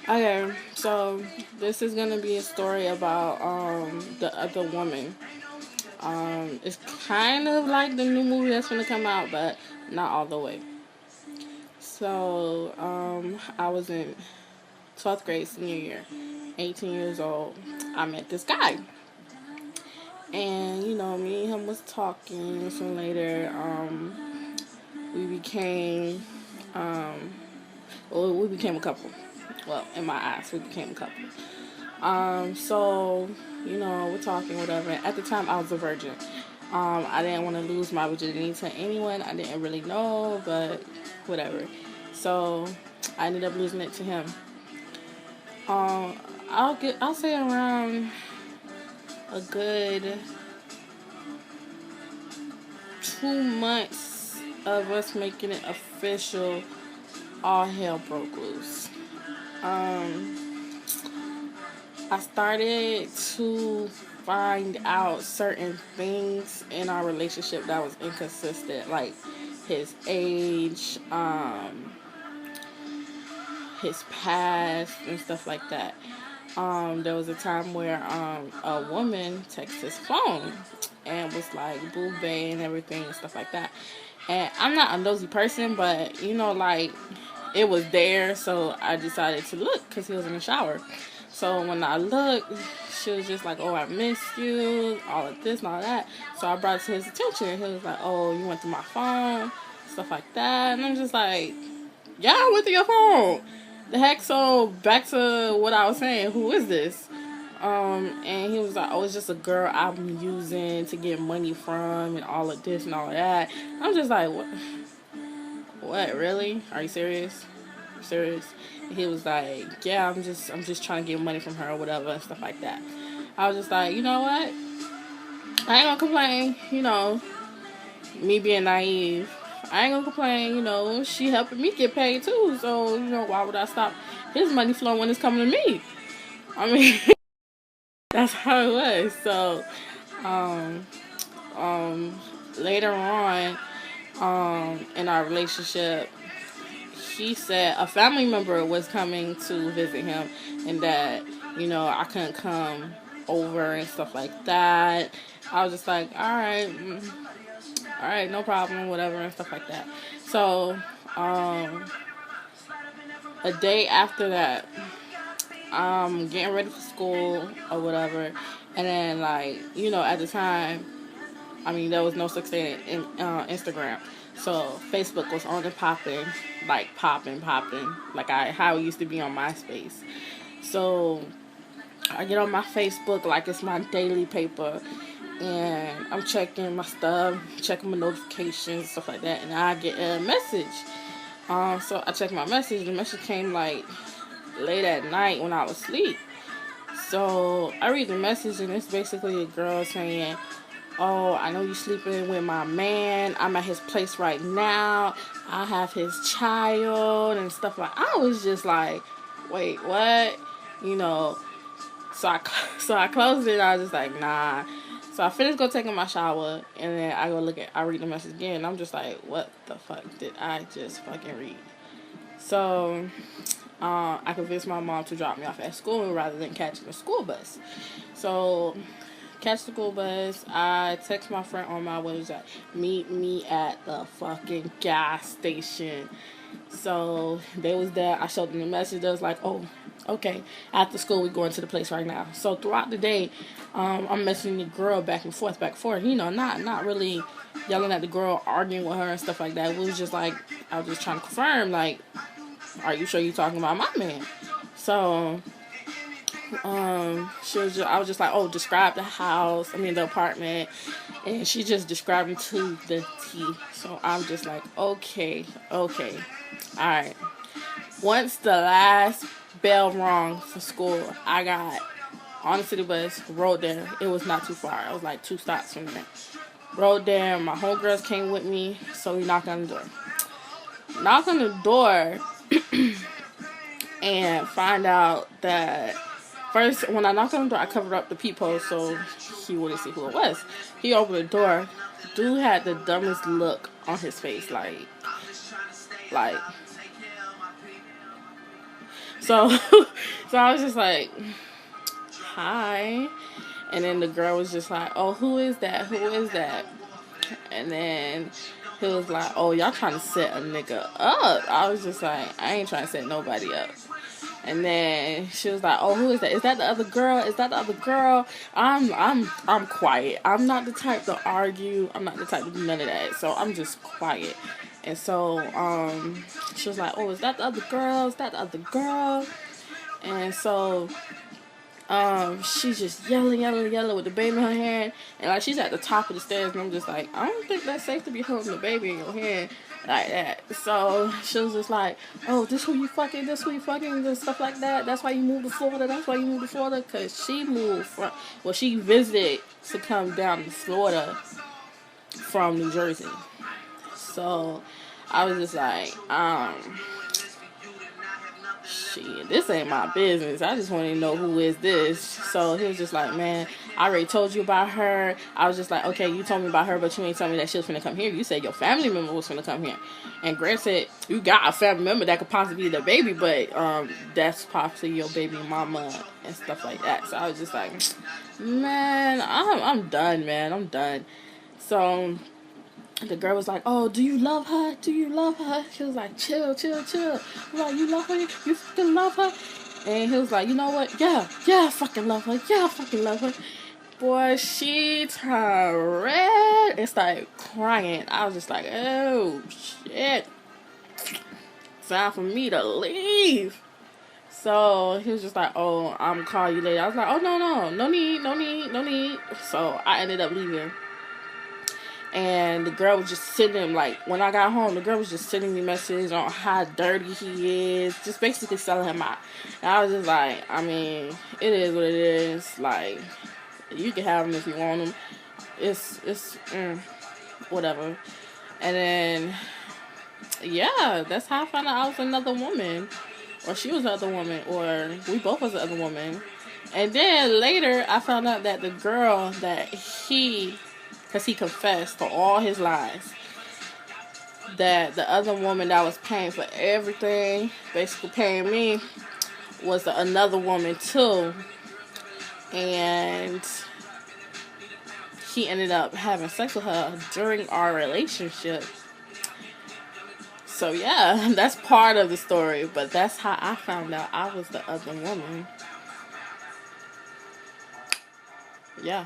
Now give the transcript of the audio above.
Okay, so this is gonna be a story about the other woman. It's kind of like the new movie that's gonna come out, but not all the way. So I was in 12th grade senior year, 18 years old. I met this guy, and me and him was talking. So later, we became um, we became a couple. Well, in my eyes, we became a couple. So, we're talking, whatever. At the time, I was a virgin. I didn't want to lose my virginity to anyone. I didn't really know, but whatever. So, I ended up losing it to him. Um, I'll say around a good 2 months of us making it official. All hell broke loose. Um, I started to find out certain things in our relationship that was inconsistent, like his age, his past, and stuff like that. There was a time where a woman texted his phone and was like boo bae and everything and stuff like that. And I'm not a nosy person, but like it was there, so I decided to look because he was in the shower. So when I looked, she was just like, "Oh, I miss you," all of this and all that. So I brought it to his attention. He was like, "Oh, you went through my phone," stuff like that. And I'm just like, "Yeah, I went through your phone." The heck? So back to what I was saying. Who is this? And he was like, "Oh, it's just a girl I'm using to get money from, and all of this and all of that." I'm just like, "What? What? Really? Are you serious? Serious?" And he was like, "Yeah, I'm just trying to get money from her or whatever and stuff like that." I was just like, you know what? I ain't gonna complain. Me being naive. I ain't gonna complain. She helping me get paid too. So why would I stop his money flow when it's coming to me? I mean, that's how it was. So, um, um, later on, in our relationship, he said a family member was coming to visit him, and that I couldn't come over and stuff like that. I was just like, all right, no problem, whatever, and stuff like that. So, um, a day after that, I'm getting ready for school or whatever, and then at the time, I mean, there was no such thing in Instagram. So Facebook was on and popping, like popping, like how it used to be on MySpace. So I get on my Facebook like it's my daily paper, and I'm checking my stuff, checking my notifications, stuff like that, and I get a message. So I checked my message. The message came like late at night when I was asleep. So I read the message, and it's basically a girl saying, "Oh, I know you sleeping with my man. I'm at his place right now. I have his child," and stuff like. I was just like, "Wait, what?" You know. So I so I closed it. And I was just like, "Nah." So I finished go taking my shower, and then I read the message again. And I'm just like, "What the fuck did I just fucking read?" So I convinced my mom to drop me off at school rather than catching the school bus. So catch the school bus. I text my friend on my way. Was like, "Meet me at the fucking gas station." So they was there. I showed them the message. They was like, "Oh, okay. After school, we going to the place right now." So throughout the day, I'm messaging the girl back and forth, back and forth. Not really yelling at the girl, arguing with her and stuff like that. It was just like I was just trying to confirm, like, "Are you sure you talking about my man?" So I was just like, "Oh, describe the house, I mean the apartment," and she just described it to the T. So I'm just like, okay, okay, all right. Once the last bell rung for school, I got on the city bus, rode there. It was not too far. It was like 2 stops from there. Rode there. My homegirls came with me, so we knocked on the door. Knock on the door and find out that first, when I knocked on the door, I covered up the peephole so he wouldn't see who it was. He opened the door. Dude had the dumbest look on his face, like. So, so I was just like, hi. And then the girl was just like, oh, who is that? Who is that? And then he was like, oh, y'all trying to set a nigga up. I was just like, I ain't trying to set nobody up. And then she was like, "Oh, who is that? Is that the other girl? Is that the other girl?" I'm quiet. I'm not the type to argue. I'm not the type to do none of that. So I'm just quiet. And so she was like, "Oh, is that the other girl? Is that the other girl?" And so she's just yelling with the baby in her hand, and like she's at the top of the stairs, and I'm just like, I don't think that's safe to be holding the baby in your hand like that. So she was just like, oh, this who you fucking, and stuff like that. That's why you moved to Florida. That's why you moved to Florida, because she moved from, well, she visited to come down to Florida from New Jersey. So I was just like, shit, this ain't my business. I just want to know who is this. So he was just like, man, I already told you about her. I was just like, okay, you told me about her, but you ain't told me that she was finna come here. You said your family member was finna come here. And Grant said, you got a family member that could possibly be the baby, but that's possibly your baby mama and stuff like that. So I was just like, man, I'm done, man. I'm done. So the girl was like, oh, do you love her? Do you love her? She was like, chill. I was like, you love her? You fucking love her? And he was like, you know what? Yeah, I fucking love her. Yeah, I fucking love her. Boy, she turned red and started crying. I was just like, oh, shit. Time for me to leave. So he was just like, oh, I'm gonna call you later. I was like, oh, no need. So I ended up leaving. And the girl was just sending, like, when I got home, the girl was just sending me messages on how dirty he is, just basically selling him out. And I was just like, I mean, it is what it is. Like, you can have him if you want him. It's whatever. And then, yeah, that's how I found out I was another woman. Or she was another woman. Or we both was the other woman. And then later, I found out that the girl that because he confessed for all his lies, that the other woman that was paying for everything, basically paying me, was another woman too. And he ended up having sex with her during our relationship. So yeah, that's part of the story, but that's how I found out I was the other woman. Yeah.